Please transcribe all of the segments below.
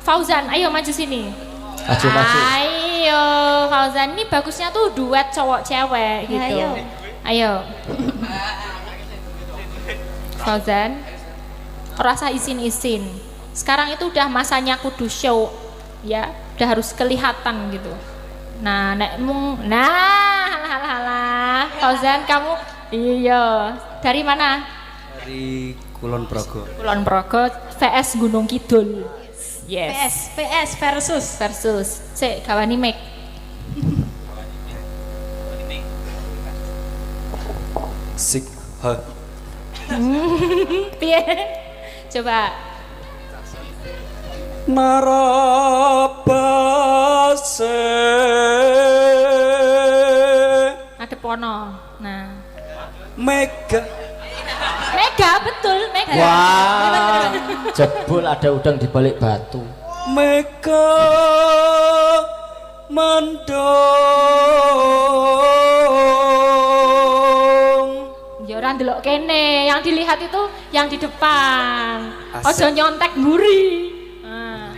Fauzan, ayo maju sini. Maju. Ayo, Fauzan ini bagusnya tuh duet cowok cewek gitu. Ayo. Fauzan, rasa isin-isin. Sekarang itu udah masanya kudu show, ya, udah harus kelihatan gitu. Nah, halah. Fauzan kamu, iya, dari mana? Dari Kulon Progo. Kulon Progo vs Gunung Kidul. Yes. PS Versus. Sik gawani mic. Sik ha. Piye? Coba. Narabase. Ada pono. Nah. Mega. Mega betul, Mega. Wah, jebul ada udang di balik batu. Mega mendong. Ya ora ndelok kene, yang dilihat itu yang di depan. Asik. Ojo nyontek mburi. Nah.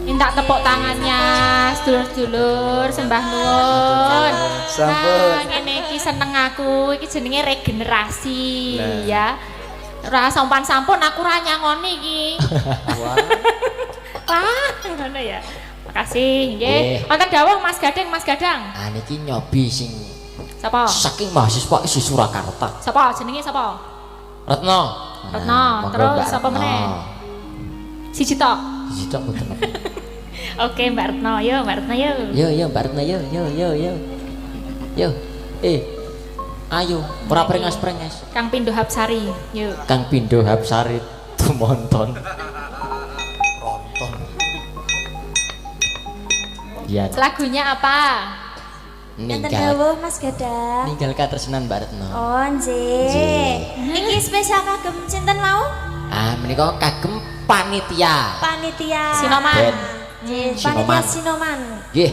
Minta tepuk tangannya, sedulur-sedulur, sembah nuwun. Sampun. Nah, ngene iki seneng aku, iki jenenge regenerasi, Nah. ya. Ora sampan-sampun aku ora nyangoni iki. Wah. Wah, ngono ya. Makasih, nggih. Wonten dawuh Mas Gading, Mas Gadang. Ah niki nyobi sing Sapa? saking mahasiswa isi Surakarta. Sapa jenenge sapa? Retno. Retno, monggo terus Mbak sapa Retno. meneh? Siji tok. Siji tok mboten. Oke, Mbak Retno, yo Mbak Retno yo. Yo Mbak Retno yo. Yo. Ayo, ora prengas-prengas. Kang Pindo Hapsari, yuk. Kang Pindo Hapsari tumonton. Iya. Lagunya apa? Enten Ninggal. dawuh Mas Gadang. Ninggal katresnan Mbak Retno. Oh, nggih. Iki spesial kagem sinten mau? Ah, menika kagem panitia. Panitia. Sinoman. Ben. Nggih, Sinoman. panitia Sinoman. Nggih,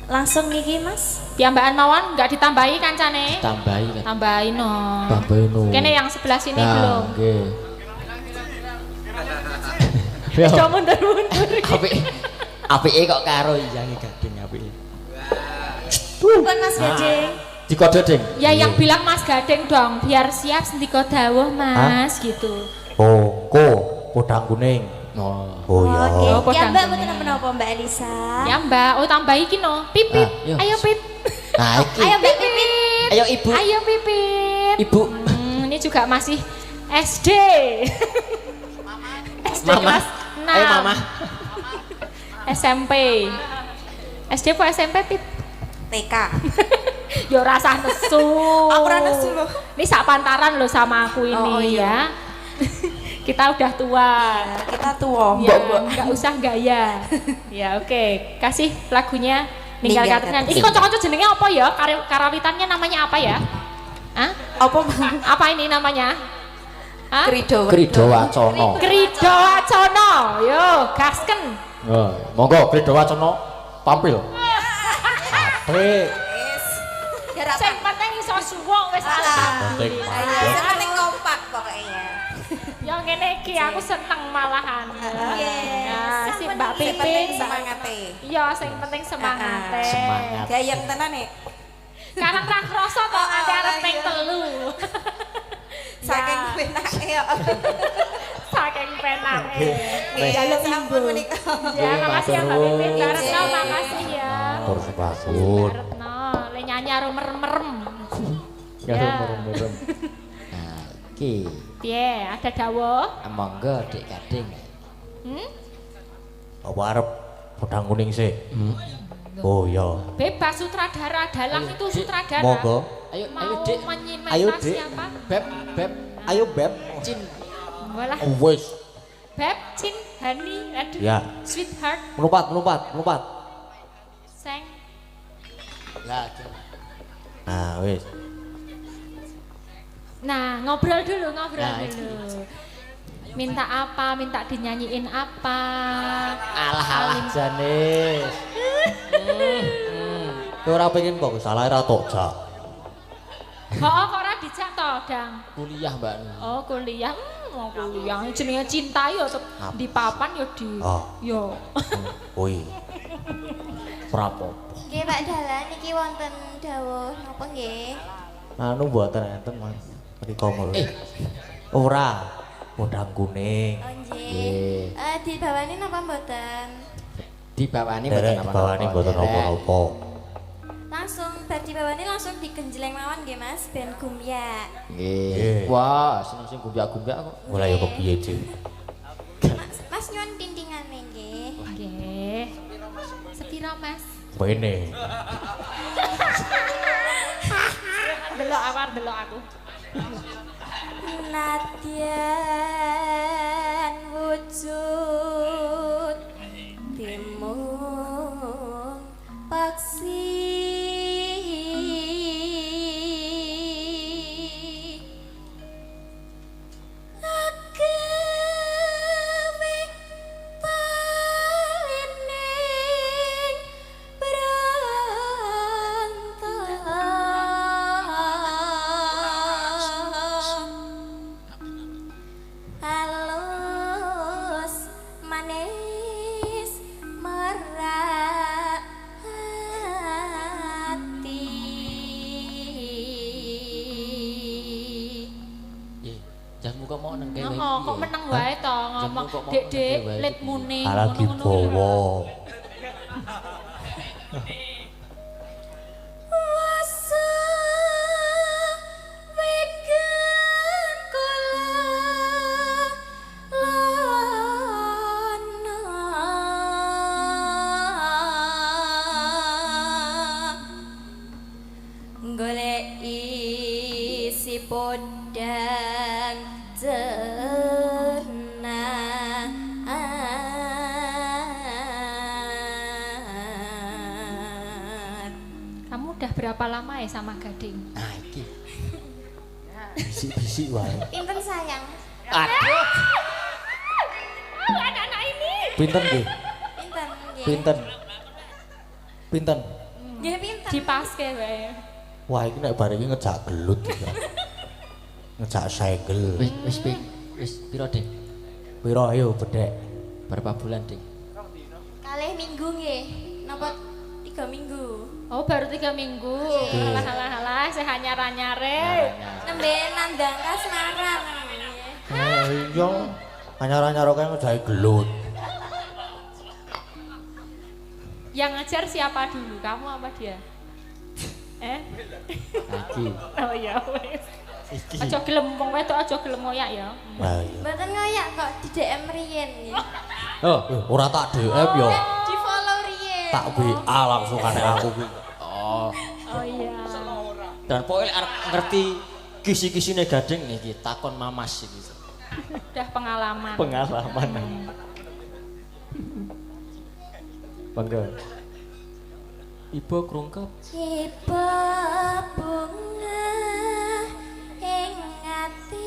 Langsung niki Mas. Piyambakan mawon nggak ditambahi kancane? tambahi kan. Tambahin no. Tambahin no. Kene yang sebelah sini Nah, belum. nggih. Coba mundur-mundur. Apike kok karo iyange Gading apike. Pun Mas Gading. Dikode, Ding. Ya yang bilang Mas Gading dong, biar siap sendiko dawuh Mas gitu. Oh, podang kuning. Oh. Oh ya. Oke. Oh, Ya podang Mbak kuning. mboten menapa Mbak Elisa. Ya Mbak, oh tambahi iki no. Pipit. Ah, yo. Ayo Pip. Nah, iki. Ayo Mbak Pipit. Ayo Ibu. Ayo Pipit. Ibu. Ini juga masih SD. SD Mama. kelas 6. Ayo Mama. SMP. SD apa SMP Pip? TK. Yo rasa nesu. Aku ora nesu loh. Ini sak pantaran loh sama aku ini Oh, iya. ya. Kita udah tua. Kita tua, Ya, Mbak. nggak usah gaya. Ya oke, kasih lagunya Ninggal Ninggal Katresnan. Ini Katresnan. kocok-kocok jenenge apa ya? Karawitannya namanya apa ya? Hah? Apa Apa ini namanya? Hah? Krido? Krido Wacono. Krido Acono. Yo, gasken. Oh, monggo Krido Wacono tampil. Apik. Sing penting iso suwung wis Penting. Ayo, penting kompak pokoknya. Ya ngene iki aku seneng malahan. Ya, si Mbak Sing penting Pipin semangate. iya sing penting semangate. Semangat. Gayeng tenan nek. Karena ra krasa kok ate arep ping iya. 3. Saking Ya. penake ya. Saking penake. Nggih, Jaluk sampun ibu. menika. Ya, makasih ya Mbak Pipin. Mbak Retno Nggih. makasih ya. Matur sepasut. Mbak Retno, le nyanyi arum merem. Ya Ya. merem-merem. Nah, iki Piye, ada dawuh? monggo Dik Gading. Apa arep podang kuning sih? Hmm. Oh ya. Bebas sutradara, dalang itu sutradara. Monggo. Ayo Mau Dik. menyimak Ayo, Dik. siapa? Beb, Beb. Ayo Beb. Cin. Walah, Oh, wis. Beb, Cin, Hani, aduh, Ya. sweetheart, Melompat. Seng. Lah, Nah, wis. Nah, ngobrol dulu, ngobrol Nah, dulu. Minta apa, minta dinyanyiin apa. alah janis. Kowe ora pengen kok salah ra tok jak. Oh, kok ora dijak to? apa, Dang? Kuliah, Mbak. Oh, kuliah. Mau kuliah. Jenenge cinta yo di papan yo di. Oh. Yo. Woi. Prapopo. Nggih Pak Dalan niki wonten dawuh napa nggih? Anu mboten enten, Mas. Mriko mulih. Ora. Udang kuning. Oh Nggih. nggih. Dibawani napa mboten? Dibawani Derek dibawani mboten apa-apa. Langsung bar dibawani langsung digenjleng mawon nggih Mas ben gumyak. Nggih. Wah, seneng sing gumbyak-gumbyak kok. Mulai yo kepiye, Cik? Mas nyuwun tintingane nggih. Nggih. Sepiro, Mas? Bene. Delok awar delok aku. Nadyan wujud timun paksi agawe talining berantak halus manis merak hati. Nggih. Jasmu kok mau nang kene. Kok meneng wae to ngomong Jamu kok mau Dek, nang let kene wae. mune. Lagi bawa. Wasa wegan kula lana golek isi podang ternak. Kamu udah berapa lama ya sama Gading? Nah, iki. Bisik-bisik wae. Pinten sayang? Aduh. Anak-anak ini. Pinten nggih? Pinten nggih? Pinten. Pinten. Nggih pinten? Dipaske wae. Wah, iki nek bar iki ngejak gelut iki. Ngejak segel. Wis piro, Dik? Piro ayo bedek? Berapa bulan, Dik? Kalih minggu nggih. Napa 3 minggu? Oh, baru 3 minggu. Halah, saya nyare. Nembe nandang kasmaran. Iya. Anyar-anyar kok ngejak gelut. Yang ngajar siapa dulu? Kamu apa dia? Lagi. Oh iya wes. Aja gelem wong wedok aja gelem ngoyak ya. Nah, iya. Mboten ngoyak kok di DM riyen nggih. Oh, ora tak DM yo. Di follow riyen. Tak WA langsung kane aku kuwi. Oh. Oh iya. Dan pokoknya arep ngerti kisi-kisine Gading iki takon Mamas iki. Udah pengalaman. Pengalaman. Bangga. Ibu krungkep. Tiba bunga ing atiku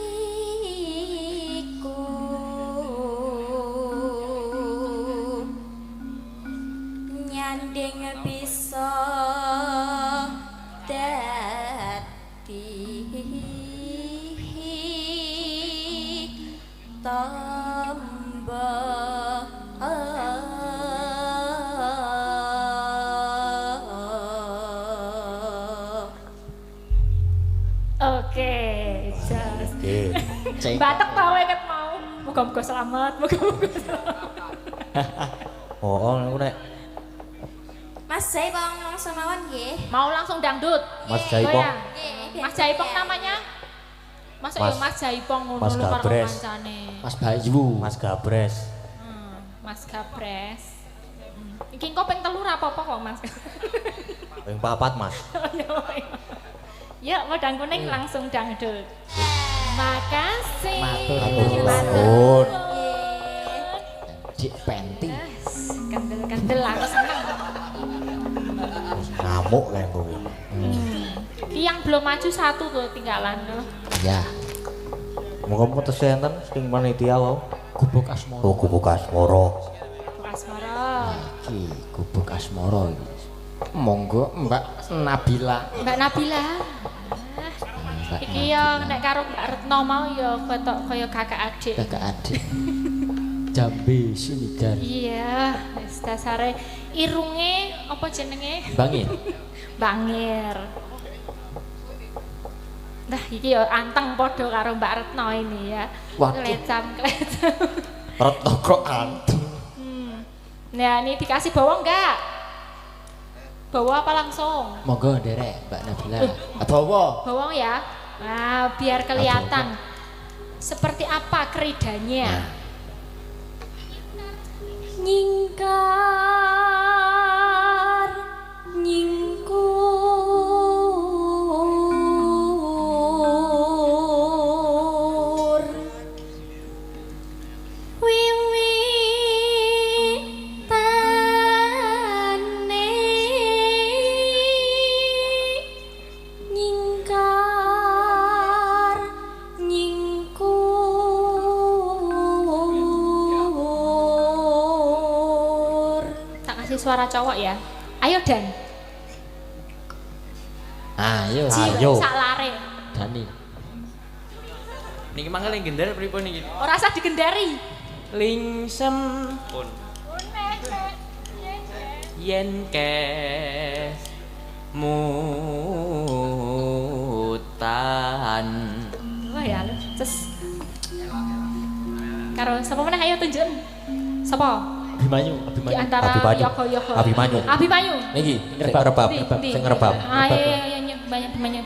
nyanding bisa dadi tambah Oke, jas. Oke. Batek tau ket mau. Muga-muga selamat, muga-muga selamat. Oh, aku nek Mas Jaipong langsung mawon nggih. Mau langsung dangdut. Mas Jaipong. Goyang. Nggih. Mas Jaipong namanya? Mas Mas- Mas Jaipong ngono Mas lho karo Gabres. kancane. Mas Bayu. Mas Gabres. Mas Gabres. Iki kok ping 3 ra apa-apa kok, Mas. Ping 4, Mas. Ya, modang kuning langsung dangdut. Makasih. Matur nuwun. Dik Penti. Kendel-kendel aku seneng. Ngamuk kayak kuwi. Iki yang belum maju satu tuh tinggalan tuh. Ya. Muga-muga tesih enten sing panitia wae. Gubuk Asmoro. Oh, Gubuk Asmara. Asmara. Iki Gubuk Asmoro iki. Monggo Mbak Nabila. Mbak Nabila. Mbak Iki ya nek karo Mbak Retno mau ya ketok kaya kakak adik. Kakak adik. Jambe Sinidar. Iya, wis dasare irunge apa jenenge? Bangir. Bangir. Nah, iki ya anteng padha karo Mbak Retno ini ya. Waduh. Klecam. Retno kok anteng. Nah, ini dikasih bawang enggak? Bawa apa langsung? Monggo nderek Mbak Nabila. Bawa. Bawang ya. Nah, biar kelihatan seperti apa keridanya. Nah. Nyingkar nyingkur wiwitane nyingkar nyingkur. Tak kasih suara cowok ya. Ayo Dan. Ayo. Ayo. Sak lare. Dani. Niki mangga legendar pripun niki? Ora usah digendari. Lingsem pun. Yen kes mutan. Wah ya, ces. Karo sapa meneh ayo tunjuk. Sapa? Abimanyu, Di Abimanyu. antara Abimanyu. Yoko. Abimanyu. Abimanyu. Niki, sing ngerebab, Ndi, ndi? sing ngerebab. Ah iya banyak Abimanyu.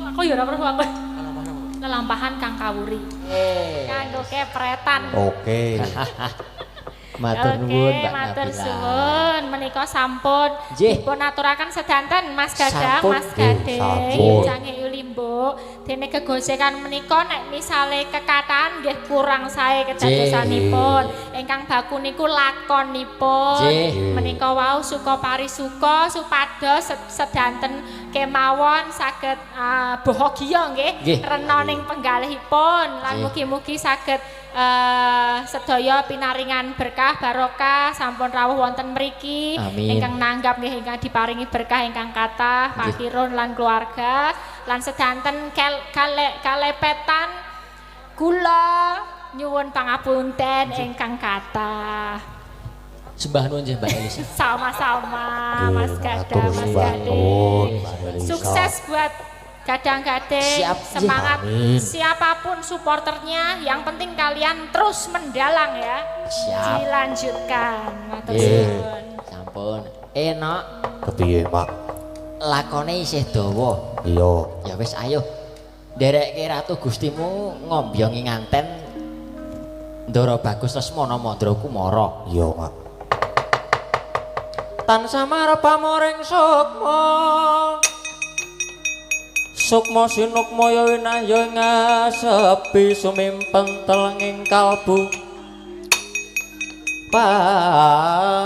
Aku ya ora perlu aku. Lelampahan Kang Kawuri. Kanggo kepretan. Oke. Matur nuwun Mbak matur Nabila. suwun. Menika sampun Nggih. dipun aturaken sedanten Mas Gadang, Sampun, Mas nggih, Gading, sampun. Canggih Ulimbo. Dene kegosekan menika nek misale kekathah nggih kurang sae kedadosanipun. Ingkang baku niku lakonipun. Nggih. Menika wau suka parisuka supados sedanten kemawon saged bahagia nggih Nggih. rena ning penggalihipun lan Nggih. mugi-mugi saged sedaya pinaringan berkah barokah sampun rawuh wonten mriki Amin. ingkang nanggap nggih ingkang diparingi berkah ingkang kathah Nggih. pakirun lan keluarga lan sedanten kalepetan kula nyuwun pangapunten ingkang kathah. Sembah nuwun nggih Mbak Elisa. Sama-sama Mas Gadang, Matur Mas sembah Gading. nuwun, Mbak Elisa. Sukses buat Gadang Gading. Siap, Semangat amin. siapapun supporternya, yang penting kalian terus mendalang ya. Siap. Dilanjutkan. Matur Nggih. suwun. Sampun. Enak. Kepiye, Mak? Lakone isih dawa. Iya. Ya wis ayo. Nderekke Ratu Gustimu ngombyongi nganten Ndara Bagus Lesmana Mandra Kumara. Iya, Mak. Tansah marepamu ring sukma. Sukma sinukmaya winaya ngasepi sumimpen telenging kalbu.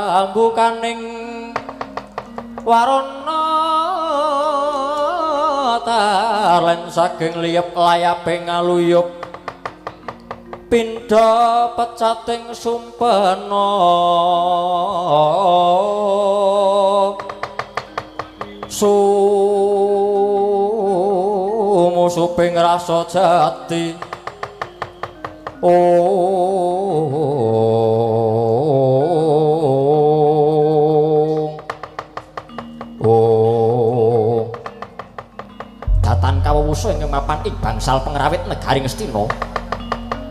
Pambukaning warana talen saking liyep layape ngaluyup pindha pecating sumpena musuping rasa jati datan kawuwusa ing mapan ing bangsal pengrawit negari Ngastina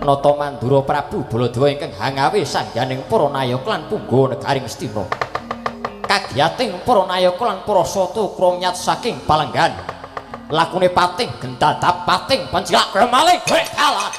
Nata Mandura Prabu Baladewa ingkang hangawe sangganing para nayaka lan punggawa negari Ngastina kagiyating para nayaka lan para sata kromnyat saking palenggan lakune pating gendadap pating panjilak maling kalah.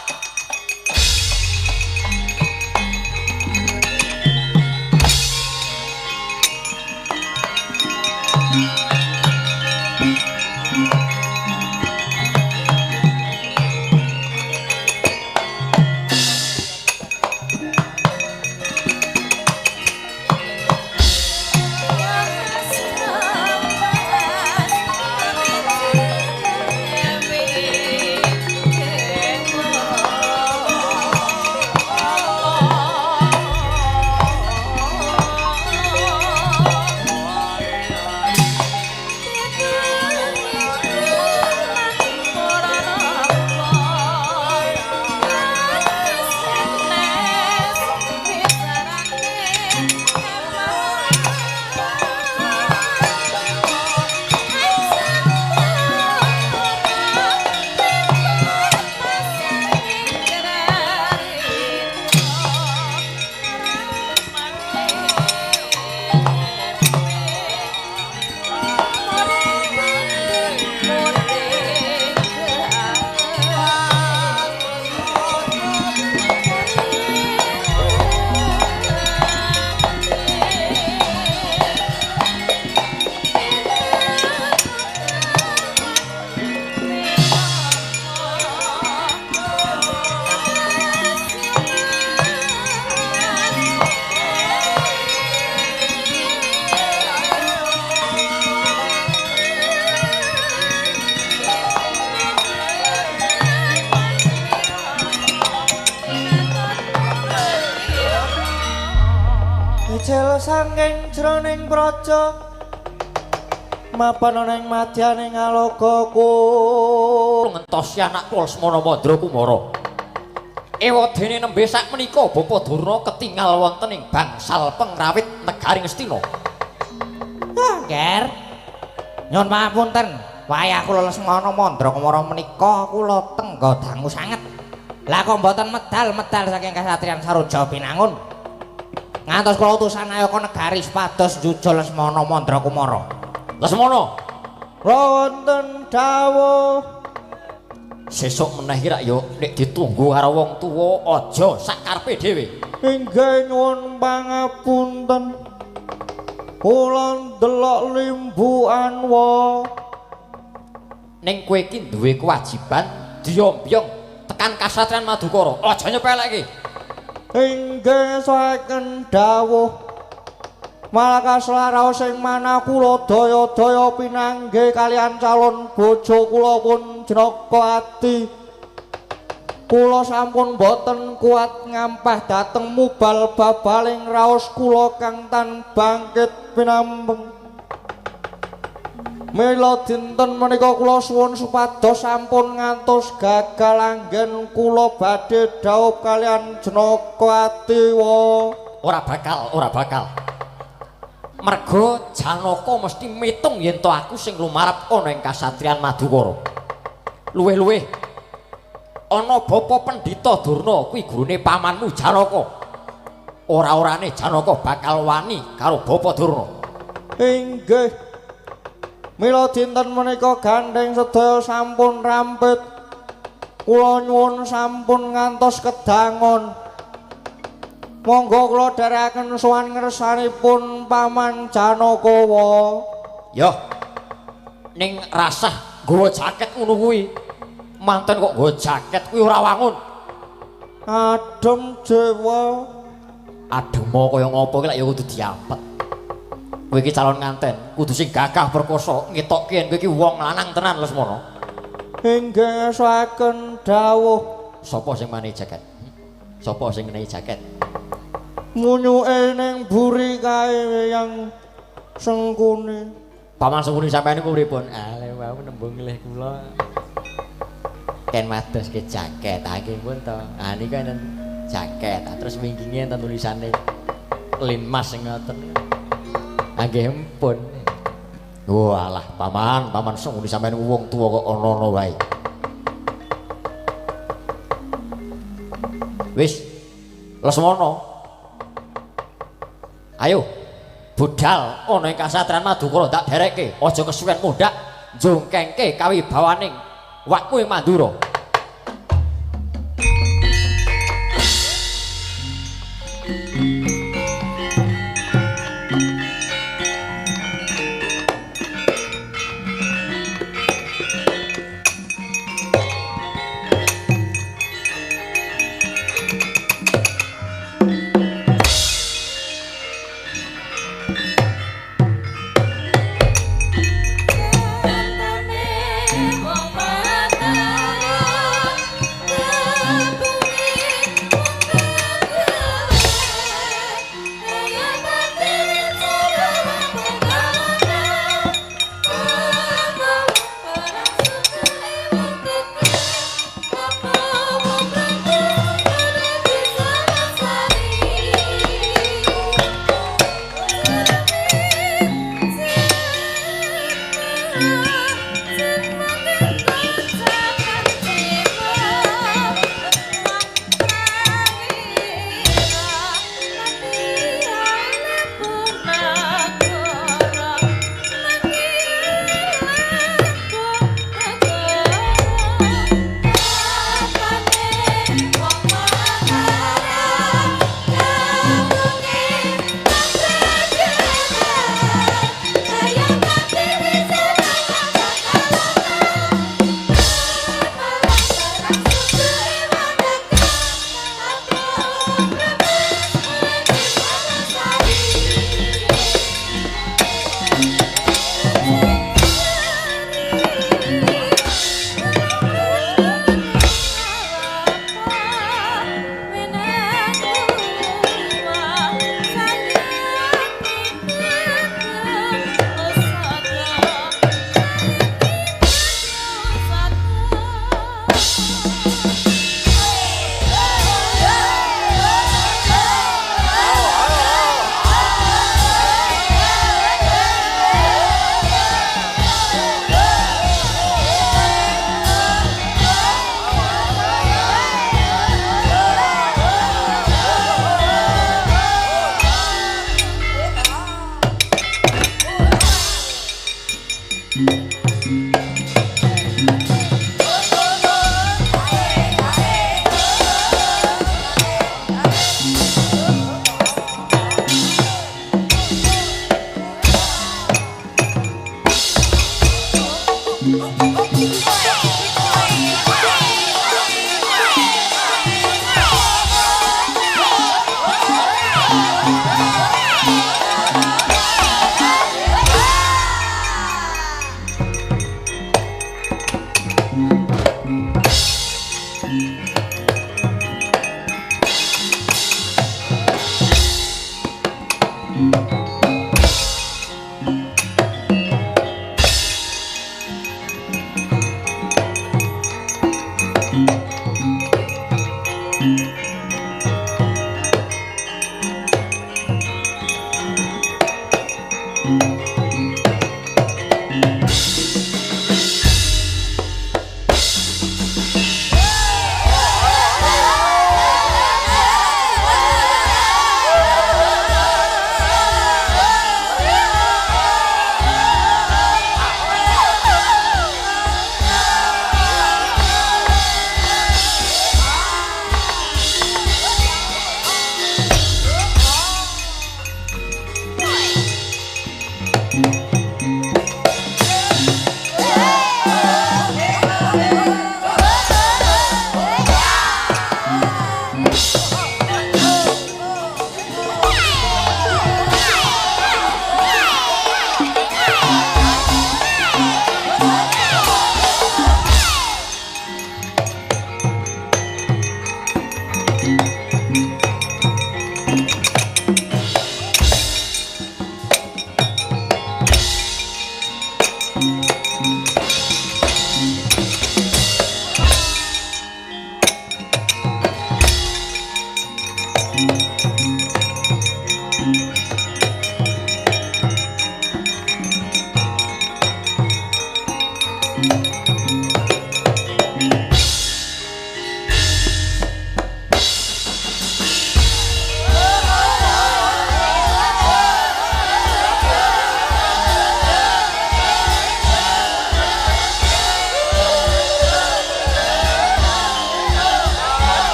bocil sangking jroning praja mapan ana ing madyaning alagaku ngentosi anakku Lesmana Mandra Kumara. Ewadene nembe sak menika Bapa Durna ketingal wonten ing bangsal pengrawit negaring Astina. Nger. Nyuwun pangapunten, wayah kula Lesmana Mandra Kumara menika kula tenggo dangu sanget. Lah kok mboten medal-medal saking kasatriyan Saroja Pinangun. Ngantos kula utusan ayaka negari supados njujul Lesmana Mandra Kumara. Lesmana, wonten dawuh sesuk meneh rak yo nek ditunggu karo wong tuwa aja sakarepe dhewe. inggih nyuwun pangapunten. Kula ndelok limbukan wa Ning kowe iki duwe kewajiban diombyong tekan kasatriyan Madukara. Aja nyepelekke. inggih saken dawuh. Malakas laraos sing manah kula daya-daya pinanggih kalian calon bojo kula pun Jenaka-ati. Kula sampun boten kuat ngampah dhateng mubal babaling raos kula kang tan bangkit pinambeng. Mila dinten menika kula suwun supados sampun ngantos gagal anggen kula badhe dhaup kalian Jenaka-ati wa. Ora bakal. Mergo Janaka mesti mitung yen to aku sing lumarep ana ing kasatriyan Madukara. Luwih-luwih ana Bapa Pendhita Durna kuwi gurune pamanmu Janaka. Ora-orane Janaka bakal wani karo Bapa Durna. Inggih. Mila dinten menika gandeng sedaya sampun rampit. Kula nyuwun sampun ngantos kedangon. Monggo kula dherekaken sowan ngersanipun Paman Janaka wa. Yo. Ning rasah nggawa jaket ngono kuwi. Manten kok nggawa jaket kuwi ora wangun. Adem Dewa. Ademo kaya ngopo iki lak ya kudu diampet. Kowe iki calon nganten, kudu sing gagah perkasa ngetokke yen kowe iki wong lanang tenan Lesmana. Inggih saken dawuh. Sapa sing manehi jaket? Sapa sing menehi jaket? Munyuke ning buri kae yang Sengkuni. Paman Sengkuni sampeyan niku pripun? Ale wau nembung nglih kula. Ken madoske jaket, nggih pun to. Ah niku enten jaket, terus wingkinge enten tulisane Linmas sing ngoten. Nggih empun. Walah, paman Sengkuni sampeyan wong tuwa kok ana-ana wae. Wis, Lesmana. Ayo, budal ana ing kasatriyan Madukara tak derekke, aja kesuwen mundhak njongkengke kawibawaning wakmu ing Mandura. Wong mata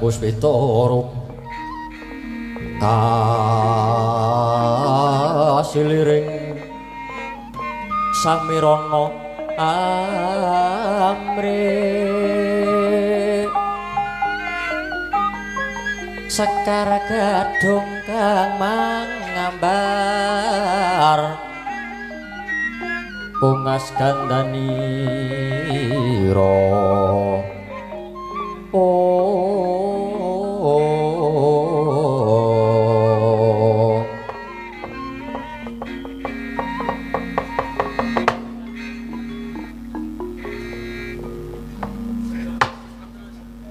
Puspita rum kasiliring Samirana amri Sekar gadung kang mangambar Ungas gandanira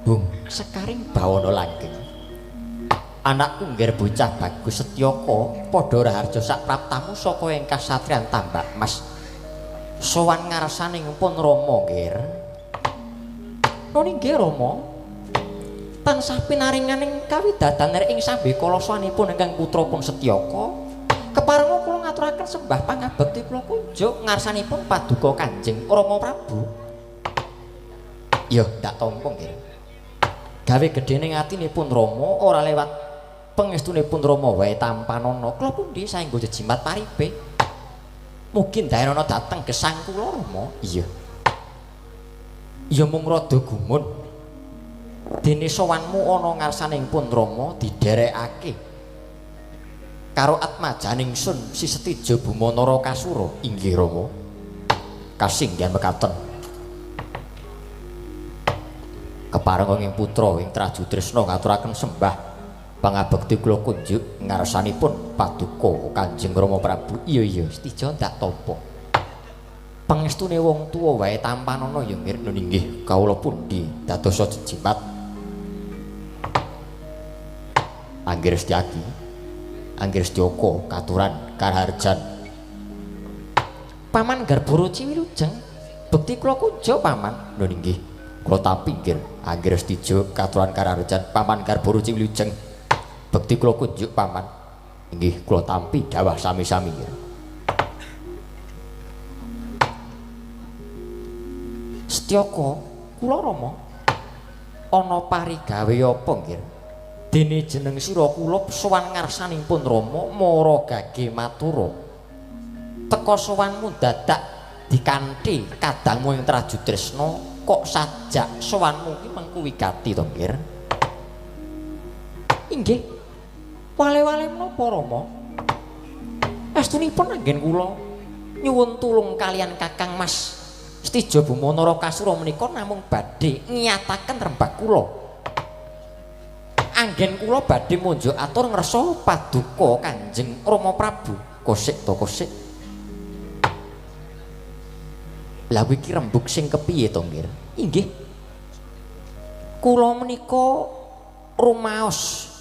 Bung Sekaring bawana langgeng anakku ngger bocah bagus Setyaka padha raharja sak praptamu saka ing kasatriyan Tambak Mas sowan ngarsaning pun Rama ngger nuni nggih Rama tansah pinaringaning kawidadan ing sambe kala sawanipun ingkang putra pun Setyaka keparenga kula ngaturaken sembah pangabekti kula kunjuk ngarsanipun paduka Kanjeng Rama Prabu ya ndak tampa nggih gawe gedene atinipun Rama ora lewat pangestunipun Rama wae tampanana kula pundi saengga jejimat paripe mungkin daerana dateng gesang kula Rama iya mung rada gumun dene sowanmu ana ngarsaning pun Rama diderekake karo atmajaning sun si Setija Bumanara Kasura inggih Rama kasinggihan mekaten keparenga ing putra ing Traju Tresna ngaturaken sembah pangabekti kula kunjuk ngarsanipun paduka Kanjeng Rama Prabu iya Setija ndak tampa pangestune wong tuwa wae tampanana ya mirna inggih kawula pundi dadosa jejimat Angger Setyaki Angger Setyaka katuran Karaharjan Paman Garbara Ciwilujeng bekti kula kunjuk Paman lho inggih kula tampi nggih Angger Setija katuran Karaharjan Paman Garbara Ciwilujeng bekti kula kunjuk Paman inggih kula tampi dawah sami-sami Setyaka kula Rama ana parigawe apa nggih dene jeneng sira kula sowan ngarsanipun Rama mara gage matura teka sowanmu dadak dikanthi kadangmu ing Traju Tresna kok sajak sowanmu ki mengku wigati to nggih inggih wale-wale menapa Rama astunipun anggen kula nyuwun tulung kalian Kakang Mas Setija Bumanara Kasura menika namung badhe ngiyataken rembag kula anggen kula badhe munjuk atur ngersa paduka Kanjeng Rama Prabu kosik to kosik lha iki rembug sing kepiye to nggih inggih kula menika rumaos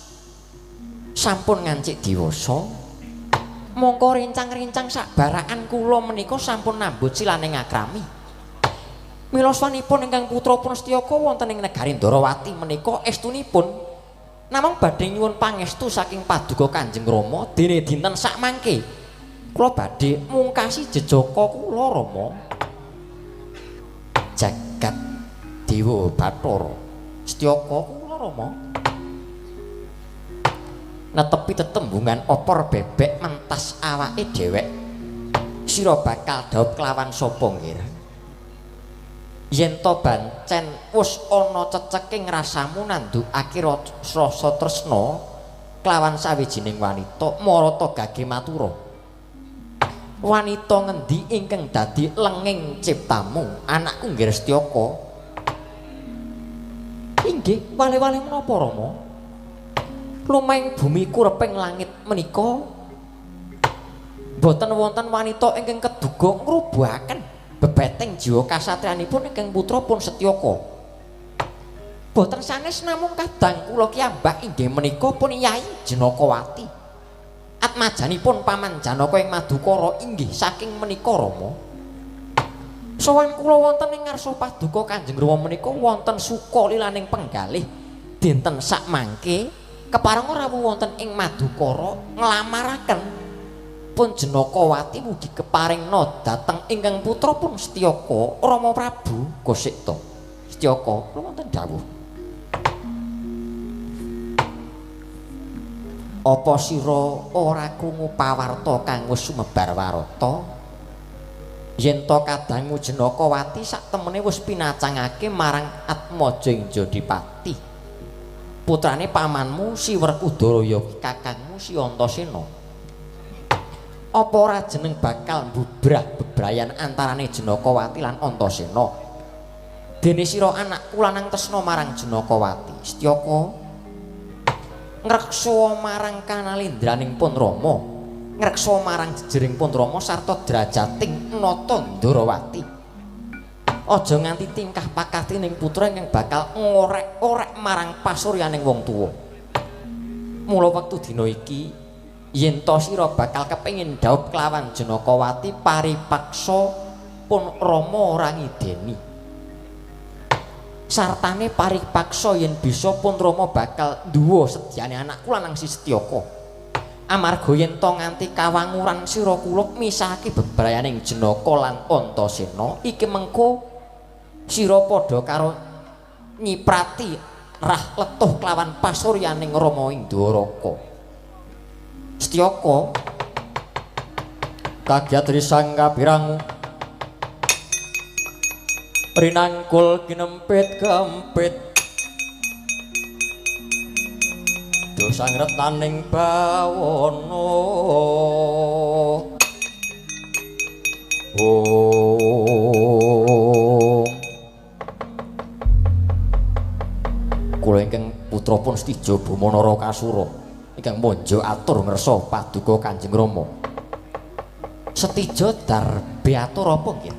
sampun ngancik diwasa mongko rincang-rincang sabarakan kula menika sampun nambut silaning akrami mila sawanipun ingkang putra pun Setyaka wonten ing negari Ndarawati menika estunipun namung badhe nyuwun pangestu saking paduka Kanjeng Rama dene dinten sak mangke kula badhe mungkasi jejaka kula Rama jagat Dewa Bathara Setyaka kula Rama netepi tetembungan opor bebek mentas awake dhewek sira bakal dhaup kelawan sapa nggih yen to bancen wis ana ceceking rasamu nandukake rasa tresna kelawan sawijining wanita marata gage matura wanita ngendi ingkang dadi lenging ciptamu anakku nggih Setyaka inggih wale-wale menapa Rama lumahing bumi kureping langit menika boten wonten wanita ingkang keduga ngrubuhaken bebeteng jiwa kasatriyanipun ingkang putra pun Setyaka boten sanes namung kadang kula kiambak inggih menika pun Yai Janakawati atmajanipun Paman Janaka ing Madukara inggih saking menika Rama sowan kula wonten ing ngarsa paduka Kanjeng Rama menika wonten suka lilaning penggalih dinten sak mangke keparenga rawuh wonten ing Madukara nglamaraken pun Janakawati mugi keparingna dhateng ingkang putra pun Setyaka Rama Prabu kosik to Setyaka kula wonten dawuh Apa sira ora krungu pawarta kang wis sumebar warata? Yen to kadangmu Jenakawati sak temene wis pinacangake marang Atmaja Jodipati. Putrane pamanmu Si Werkudara kakangmu Si Antasena. Apa ora jeneng bakal mbubrah bebrayan antarane Jenakawati lan Antasena? Dene sira anakku lanang tresna marang Jenakawati. Setyaka ngreksa marang kanalindraning pun Rama, ngreksa marang jejering pun Rama sarta drajating nata Ndarawati. Aja nganti tingkah pakatining putra ingkang bakal ngorek-orek marang pasuryaning wong tuwa. Mula wektu dina iki yen to sira bakal kepengin dhaup kelawan Jenakawati paripaksa pun Rama ora ngideni. Sartane paripaksa yen bisa pun Rama bakal duwa sedyane anakku lanang Si Setyaka. Amarga yen to nganti kawanguran sira kula misahake bebrayaning Jenaka lan Antasena, iki mengko sira padha karo nyiprati rah letuh kelawan pasuryaning Rama ing Dwaraka. Setyaka kagyatri sang kapirangu rinangkul kinempit-kempit dosang retaning bawana kula ingkang putra pun Setija Bumanara Kasura ingkang manja atur ngersa paduka Kanjeng Rama. Setija darbe atur apa nggih?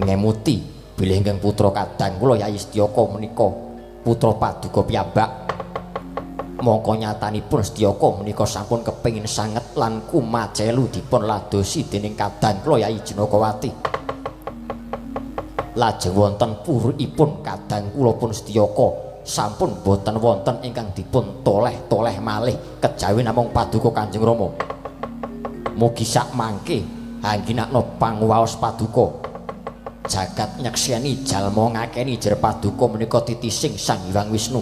Ngemuti bilih ingkang putra kadang kula Yayi Setyaka menika putra paduka piyambak. Mongko nyatanipun Setyaka menika sampun kepengin sanget lan kumacelu dipun ladosi dening kadang kula Yayi Jenakawati. Lajeng wonten puripun kadang kula pun Setyaka sampun boten wonten ingkang dipun toleh-toleh malih kejawi namung paduka Kanjeng Rama. Mugi sak mangke angginakna panguwaos paduka jagat nyekseni jalma ngakeni jer paduka menika titising Sang Hyang Wisnu.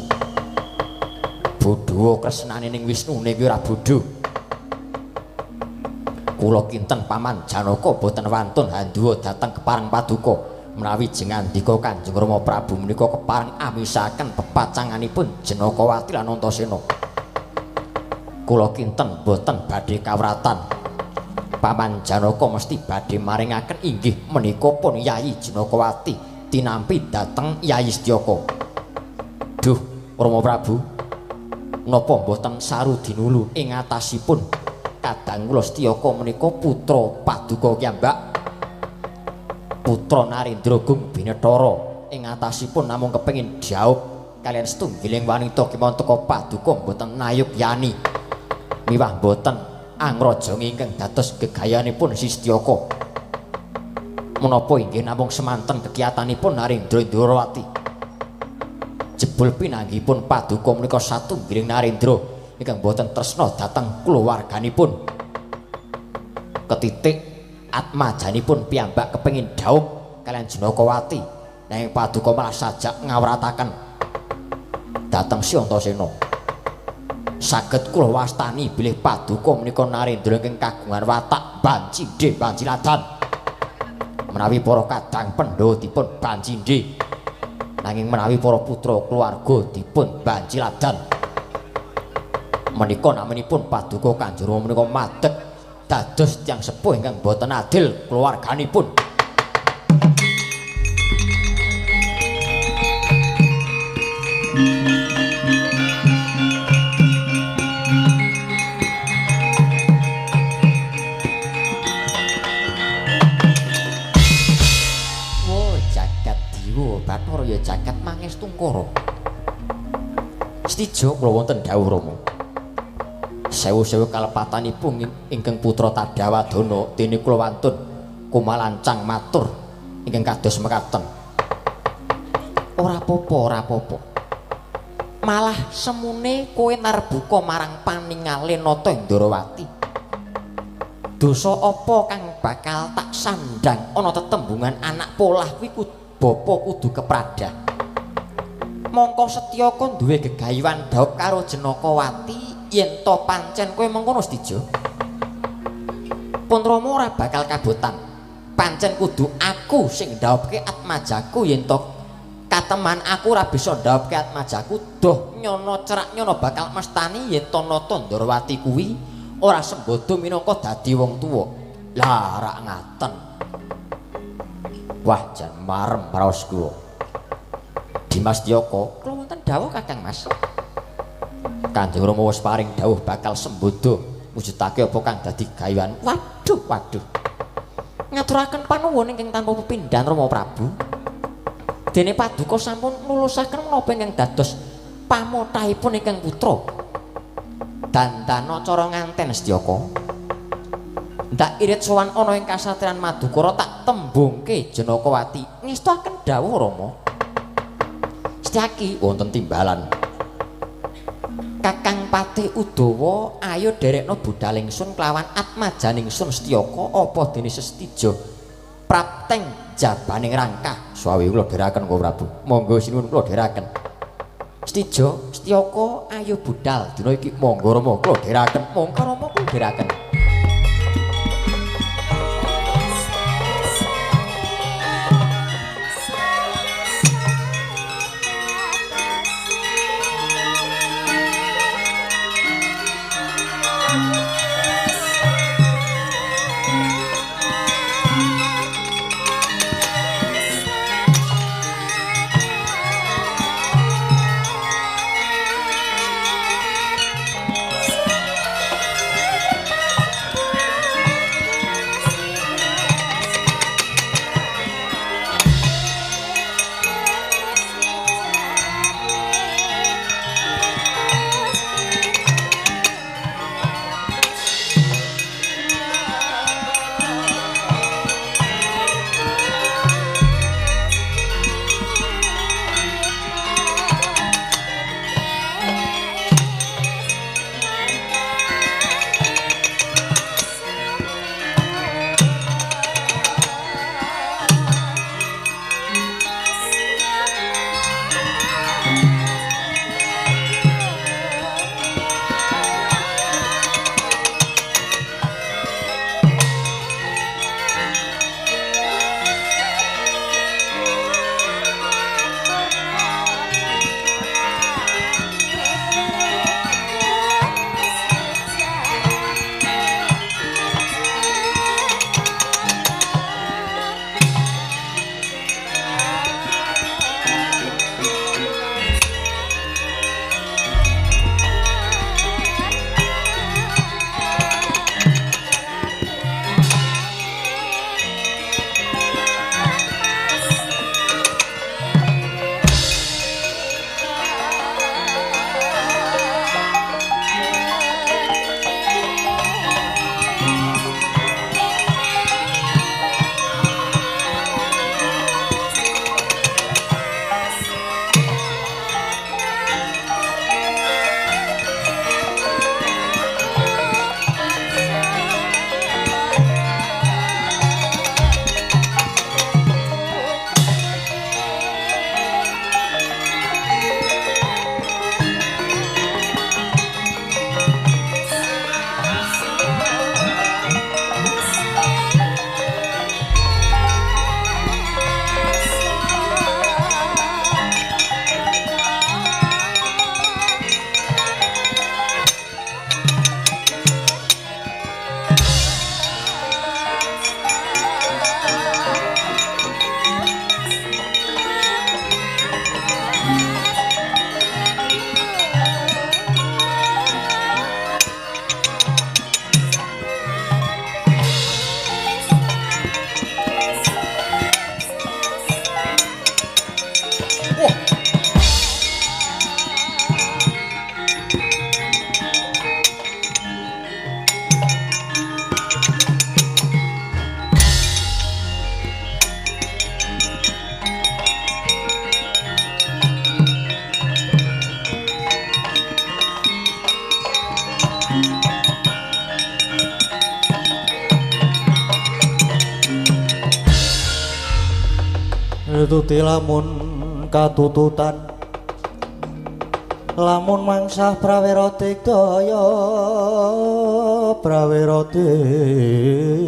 Bodho kresnane ning Wisnu niki ora bodho. Kula kinten Paman Janaka boten wantun handhuwa dhateng kepareng paduka menawi jengandika Kanjeng Rama Prabu menika kepareng amisaken pepacanganipun Jenakawati lan Antasena. Kula kinten boten badhe kawratan. Paman Janaka mesti badhe maringaken inggih menika pun Yayi Jenakawati tinampi dhateng Yayi Setyaka. Duh, Rama Prabu, napa mboten saru dinulu ing atasipun kadang kula Setyaka menika putra paduka piyambak, putra Narendra Gung Binethara ing atasipun namung kepengin dhaup kalian setunggiling wanita kemanteka paduka mboten nayogyani miwah mboten angraja ingkang dados gegayanipun Si Setyaka. Menapa inggih namung semanten kegiatanipun Narendra Ndarawati. Jebul pinanggihipun paduka menika satunggiling Narendra ingkang boten tresna dhateng kulawarganipun. Ketitik atmajanipun piyambak kepengin dhaup kalian Jenakawati, nanging paduka malah sajak ngawrataken dhateng Si Antasena. Saged kula wastani bilih paduka menika Narendra ingkang kagungan watak bancindhe banciladan. Menawi para kadang Pandhawa dipun bancindhe, nanging menawi para putra keluarga dipun banciladan, menika namanipun paduka Kanjeng Rama menika madeg dados tiyang sepuh ingkang boten adil keluarganipun. Bathara ya jagat mangestungkara. Setija kula wonten dawuh Rama. Sewu-sewu kalepatanipun ingkang putra Tadawadana dene kula wantun kumalancang matur ingkang kados mekaten. Ora apa-apa, ora apa-apa. Malah semune kowe narbuka marang paningale nata Ndarawati. Dosa apa kang bakal tak sandang ana tetembungan anak polah kuwi bapa kudu kepradah. Mongko Setyaka duwe gegayuhan dhaup karo Jenakawati yen to pancen kowe mengkono Setijo. Pun Rama ora bakal kabotan. Pancen kudu aku sing ndhaupke Atmajaku yen to kateman aku ora bisa ndhaupke Atmajaku doh nyono cerak nyono bakal mestani yen to Nata Ndrawati kuwi ora sembodo minangka dadi wong tuwa. Lah rak ngaten. Wah jan marem raos kula. Dimas Tyaka, kula wonten dawuh Kakang Mas. Kanjeng Rama wis paring dawuh bakal sembodo mujudake apa kang dadi gayuhan. Waduh, waduh. Ngaturaken panuwun ingkang tanpa pepindhan Rama Prabu. Dene Paduka sampun nulusaken menapa ingkang dados pamotahipun ingkang putra. Dandana cara nganten Setyaka. Ndak irit sowan ana ing kasatriyan Madukara tak tembungke Jenakawati. Ngestaken dawuh Rama. Setyaki wonten timbalan. Kakang Patih Udawa ayo derekno budal ingsun kelawan Atmajaningsun Setyaka apa dene Sestijo prapteng jabaning rangkah suwi kula dherekaken Kang Prabu. Monggo sinuwun kula dherekaken. Setijo Setyaka ayo budal dina iki monggo Rama kula dherekaken. Monggo Rama kula dherekaken. Tuti lamun katututan lamun mangsah prawira digdaya prawira digdaya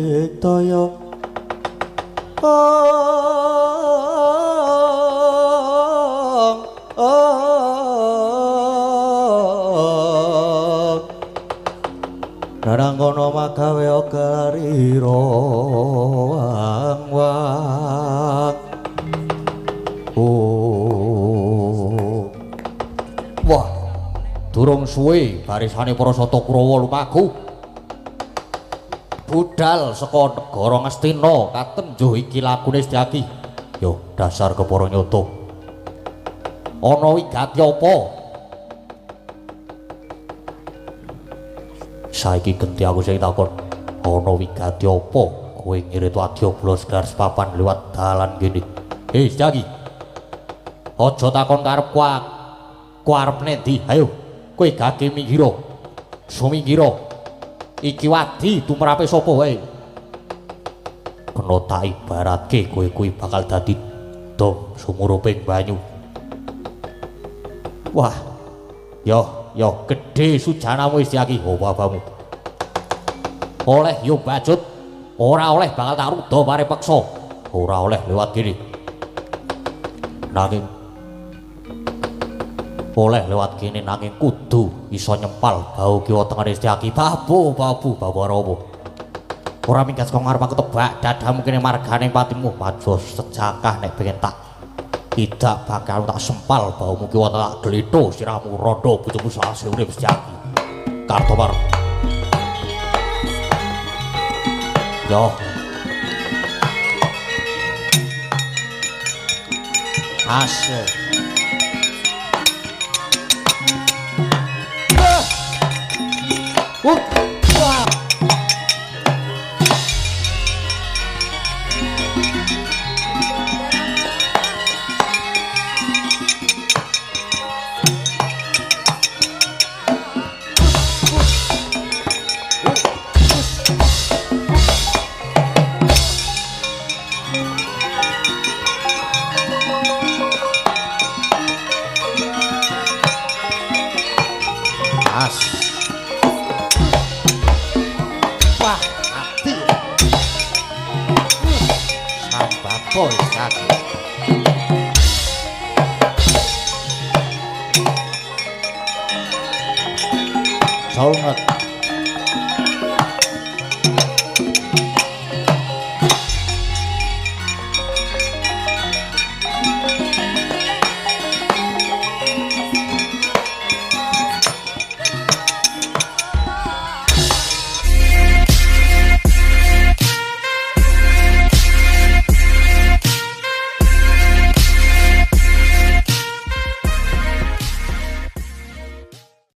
Narangkono magawe ogarira wang-wang wah durung suwe barisane para Sata Kurawa lumaku budal saka negara Ngastina katenjuh iki lakune Setyaki yo dasar kepara nyoto ana wigati apa saiki genti aku sing takon ana wigati apa kowe ngirit wadya blos garis papan liwat dalan kene Setyaki aja takon karepku ku arep nendi ayo kowe gage mingira sumingira iki wadi tumrape sapa wae kena tak ibaratke kowe kuwi bakal dadi dom sumuruping banyu wah yo gedhe sujanamu Setyaki babamu oleh yo bacut ora oleh bakal tak ruda parepeksa ora oleh lewat kene nanging oleh lewat kene nanging kudu iso nyempal bau kiwa tengene Setyaki babu Rama ora minggat kok ngarep aku tebak dadamu kene margane patimu maju sejakah nek pengen tak tidak bakal tak sempal baumu kiwa tak glitho sirahmu rondo bojomu salase urip Setyaki Kartopar yo asik wah boy Setyaki Saunget